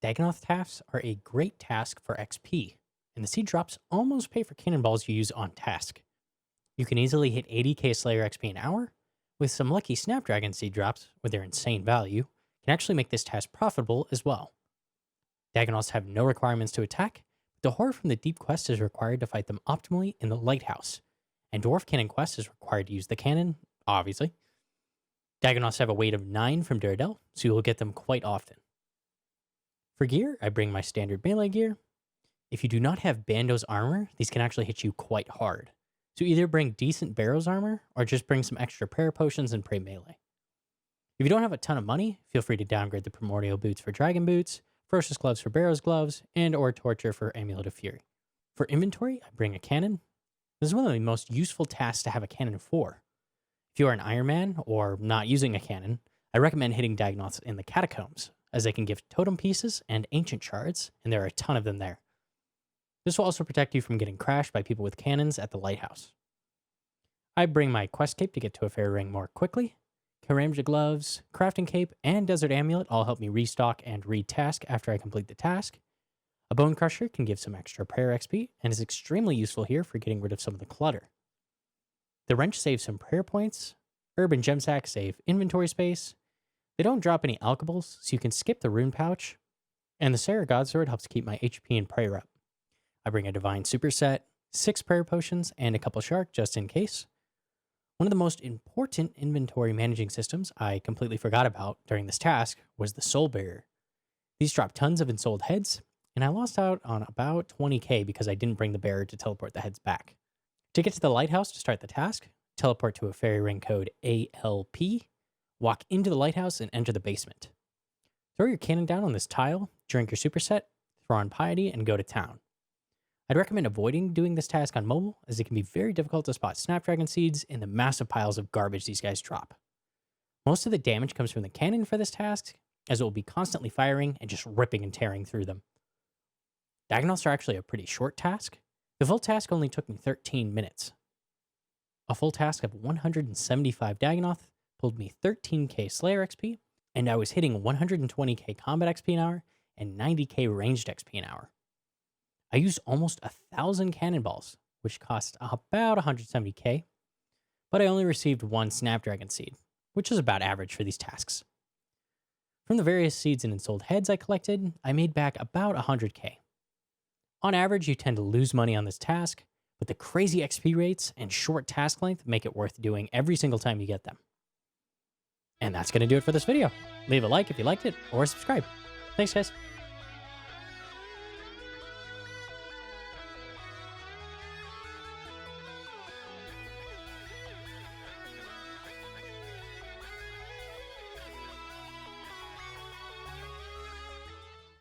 Dagannoth tasks are a great task for XP, and the seed drops almost pay for cannonballs you use on task. You can easily hit 80k Slayer XP an hour, with some lucky Snapdragon seed drops, with their insane value, can actually make this task profitable as well. Dagannoths have no requirements to attack, but the Horror from the Deep quest is required to fight them optimally in the Lighthouse, and Dwarf Cannon quest is required to use the cannon, obviously. Dagannoths have a weight of 9 from Daredel, so you will get them quite often. For gear, I bring my standard melee gear. If you do not have Bando's armor, these can actually hit you quite hard. So either bring decent Barrow's armor, or just bring some extra prayer potions and pray melee. If you don't have a ton of money, feel free to downgrade the Primordial boots for Dragon boots, Ferocious gloves for Barrow's gloves, and or Torture for Amulet of Fury. For inventory, I bring a cannon. This is one of the most useful tasks to have a cannon for. If you are an Iron Man, or not using a cannon, I recommend hitting Dagannoths in the Catacombs, as they can give totem pieces and ancient shards, and there are a ton of them there. This will also protect you from getting crashed by people with cannons at the Lighthouse. I bring my quest cape to get to a fairy ring more quickly. Karamja gloves, crafting cape, and desert amulet all help me restock and retask after I complete the task. A bone crusher can give some extra prayer XP, and is extremely useful here for getting rid of some of the clutter. The wrench saves some prayer points. Herb and gem sack save inventory space. They don't drop any alchables, so you can skip the rune pouch. And the Sarah Godsword helps keep my HP and prayer up. I bring a divine superset, 6 prayer potions, and a couple shark just in case. One of the most important inventory managing systems I completely forgot about during this task was the Soul Barrier. These drop tons of ensouled heads, and I lost out on about 20k because I didn't bring the barrier to teleport the heads back. To get to the Lighthouse to start the task, teleport to a fairy ring code ALP, walk into the Lighthouse, and enter the basement. Throw your cannon down on this tile, drink your superset, throw on Piety, and go to town. I'd recommend avoiding doing this task on mobile, as it can be very difficult to spot Snapdragon seeds in the massive piles of garbage these guys drop. Most of the damage comes from the cannon for this task, as it will be constantly firing and just ripping and tearing through them. Dagannoths are actually a pretty short task. The full task only took me 13 minutes. A full task of 175 Dagannoth pulled me 13k Slayer XP, and I was hitting 120k combat XP an hour and 90k ranged XP an hour. I used almost 1,000 cannonballs, which cost about 170k, but I only received 1 Snapdragon seed, which is about average for these tasks. From the various seeds and ensouled heads I collected, I made back about 100k. On average, you tend to lose money on this task, but the crazy XP rates and short task length make it worth doing every single time you get them. And that's going to do it for this video. Leave a like if you liked it, or subscribe. Thanks, guys.